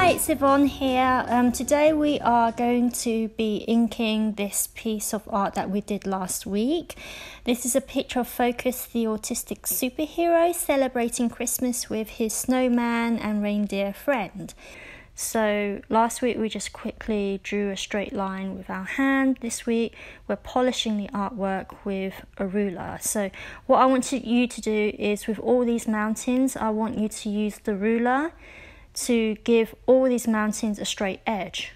Hi, it's Yvonne here. Today we are going to be inking this piece of art that we did last week. This is a picture of Focus, the autistic superhero, celebrating Christmas with his snowman and reindeer friend. So last week we just quickly drew a straight line with our hand. This week we're polishing the artwork with a ruler. So what I want you to do is, with all these mountains, I want you to use the ruler to give all these mountains a straight edge.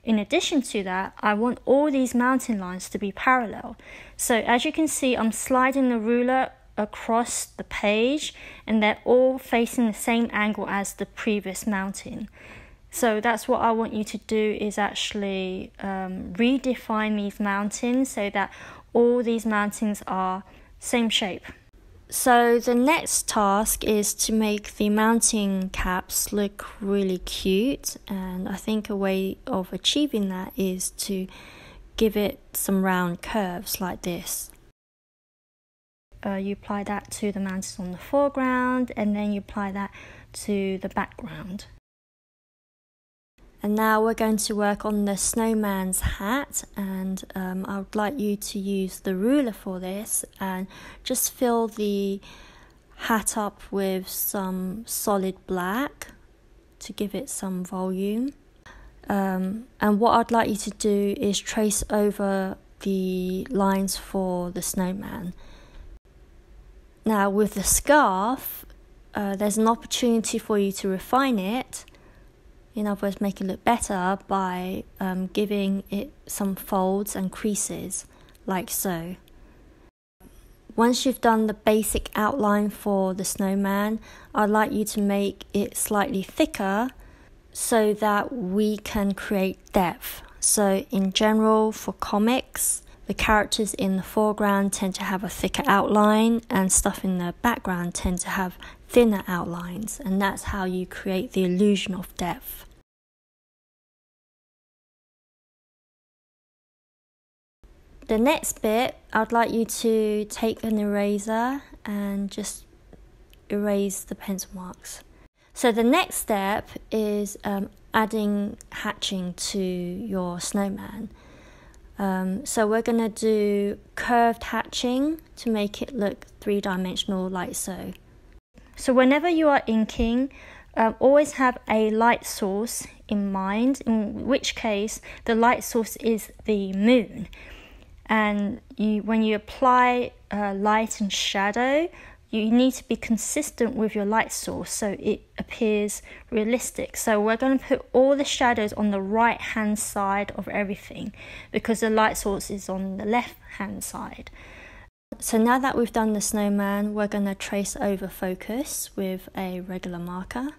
In addition to that, I want all these mountain lines to be parallel. So as you can see, I'm sliding the ruler across the page and they're all facing the same angle as the previous mountain. So that's what I want you to do, is actually redefine these mountains so that all these mountains are same shape. So the next task is to make the mountain caps look really cute, and I think a way of achieving that is to give it some round curves like this. You apply that to the mountains on the foreground, and then you apply that to the background. And now we're going to work on the snowman's hat, and I would like you to use the ruler for this and just fill the hat up with some solid black to give it some volume. And what I'd like you to do is trace over the lines for the snowman. Now with the scarf, there's an opportunity for you to refine it. In other words, make it look better by giving it some folds and creases, like so. Once you've done the basic outline for the snowman, I'd like you to make it slightly thicker so that we can create depth. So in general, for comics, the characters in the foreground tend to have a thicker outline and stuff in the background tend to have thinner outlines, and that's how you create the illusion of depth. The next bit, I'd like you to take an eraser and just erase the pencil marks. So the next step is adding hatching to your snowman. So we're going to do curved hatching to make it look three-dimensional, like so. So whenever you are inking, always have a light source in mind, in which case the light source is the moon. And when you apply light and shadow, you need to be consistent with your light source so it appears realistic. So we're going to put all the shadows on the right hand side of everything because the light source is on the left hand side. So now that we've done the snowman, we're going to trace over Focus with a regular marker.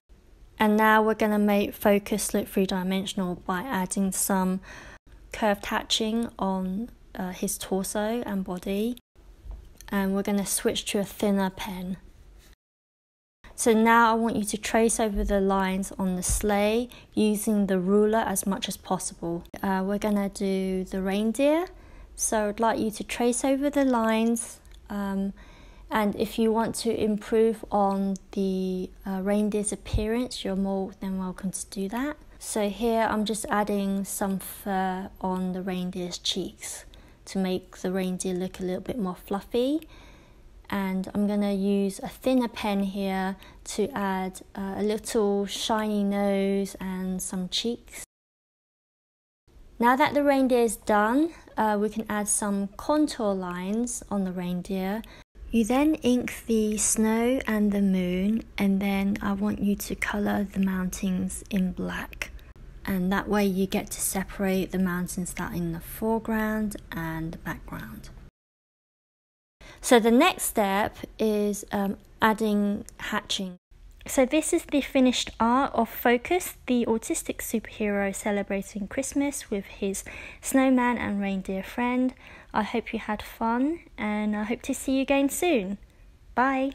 And now we're going to make Focus look three-dimensional by adding some curved hatching on his torso and body, and we're going to switch to a thinner pen. So now I want you to trace over the lines on the sleigh using the ruler as much as possible. We're going to do the reindeer, so I'd like you to trace over the lines, and if you want to improve on the reindeer's appearance, you're more than welcome to do that. So here I'm just adding some fur on the reindeer's cheeks to make the reindeer look a little bit more fluffy, and I'm going to use a thinner pen here to add a little shiny nose and some cheeks. Now that the reindeer is done, we can add some contour lines on the reindeer. You then ink the snow and the moon, and then I want you to colour the mountains in black. And that way you get to separate the mountains that are in the foreground and the background. So the next step is adding hatching. So this is the finished art of Focus, the autistic superhero celebrating Christmas with his snowman and reindeer friend. I hope you had fun, and I hope to see you again soon. Bye!